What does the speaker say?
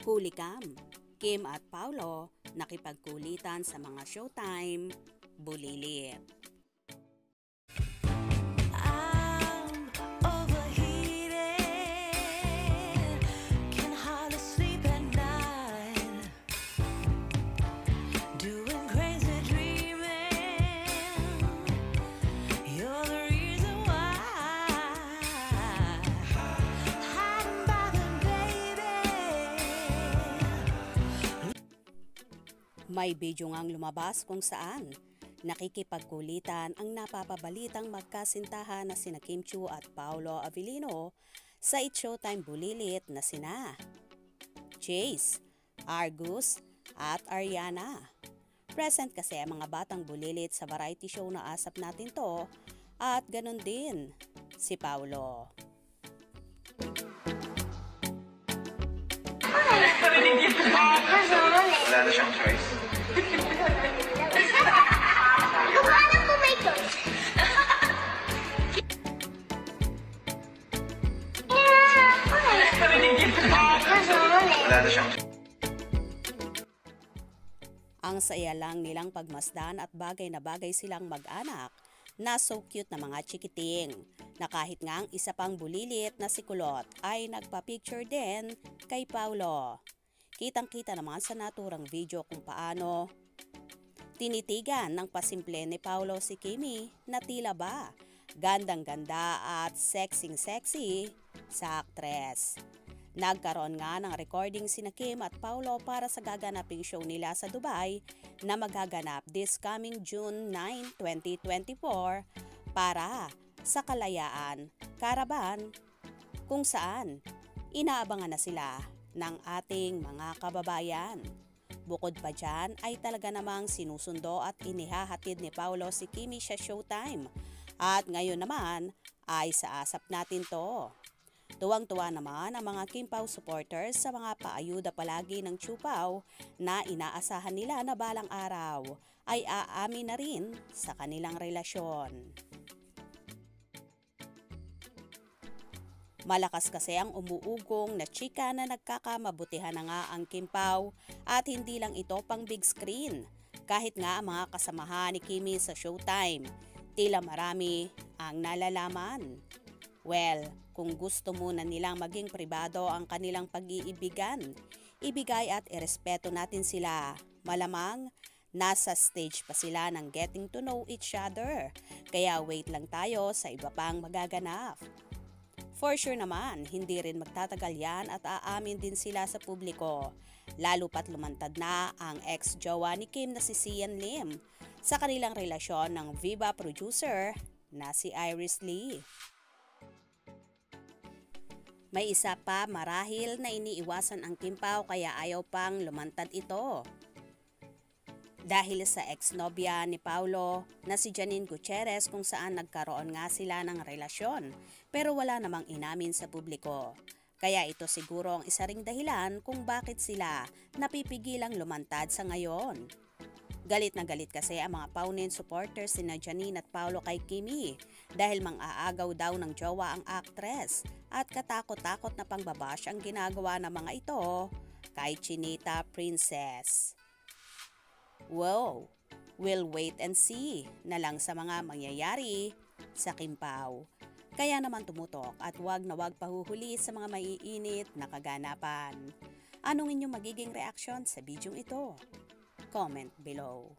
Hulikam, Kim at Paulo nakipagkulitan sa mga Showtime, bulilit. May video ngang lumabas kung saan nakikipagkulitan ang napapabalitang magkasintahan na sina Kim Chiu at Paolo Avellino sa It's Showtime bulilit na sina Chase, Argus at Ariana. Present kasi ang mga batang bulilit sa variety show na asap natin to at ganun din si Paolo. Wala na siyang choice. Alam mo may choice. Wala na siyang choice. Ang saya lang nilang pagmasdan at bagay na bagay silang mag-anak na so cute na mga chikiting na kahit nga ang isa pang bulilit na si Kulot ay nagpa-picture din kay Paulo. Kitang-kita naman sa naturang video kung paano tinitigan ng pasimple ni Paulo si Kimi na tila ba gandang-ganda at sexy-sexy sa aktres. Nagkaroon nga ng recording sina Kim at Paulo para sa gaganaping show nila sa Dubai na magaganap this coming June 9, 2024 para sa Kalayaan Caravan kung saan inaabangan na sila ng ating mga kababayan. Bukod pa dyan ay talaga namang sinusundo at inihahatid ni Paulo si Kimi sa Showtime at ngayon naman ay sa asap natin to. Tuwang-tuwa naman ang mga Kim Pao supporters sa mga paayuda palagi ng Chiu Pao na inaasahan nila na balang araw ay aamin na rin sa kanilang relasyon. Malakas kasi ang umuugong na chika na nagkakamabutihan na nga ang Kim Pao at hindi lang ito pang big screen. Kahit nga ang mga kasamahan ni Kimi sa Showtime, tila marami ang nalalaman. Well, kung gusto muna nilang maging pribado ang kanilang pag-iibigan, ibigay at irespeto natin sila. Malamang nasa stage pa sila ng getting to know each other, kaya wait lang tayo sa iba pang magaganap. For sure naman, hindi rin magtatagal yan at aamin din sila sa publiko. Lalo pat lumantad na ang ex-jowa ni Kim na si Sian Lim sa kanilang relasyon ng Viva producer na si Iris Lee. May isa pa marahil na iniiwasan ang Kim Pao kaya ayaw pang lumantad ito. Dahil sa ex-nobya ni Paulo na si Janine Gutierrez kung saan nagkaroon nga sila ng relasyon pero wala namang inamin sa publiko. Kaya ito siguro ang isa ring dahilan kung bakit sila napipigilang lumantad sa ngayon. Galit na galit kasi ang mga Paunin supporters ni Janine at Paulo kay Kimi dahil mang-aagaw daw ng jowa ang actress at katakot-takot na pangbabash ang ginagawa ng mga ito kay Chinita Princess. Wow, we'll wait and see na lang sa mga mangyayari sa Kim Pao. Kaya naman tumutok at wag na wag pahuhuli sa mga maiinit na kaganapan. Anong inyong magiging reaksyon sa bidyong ito? Comment below.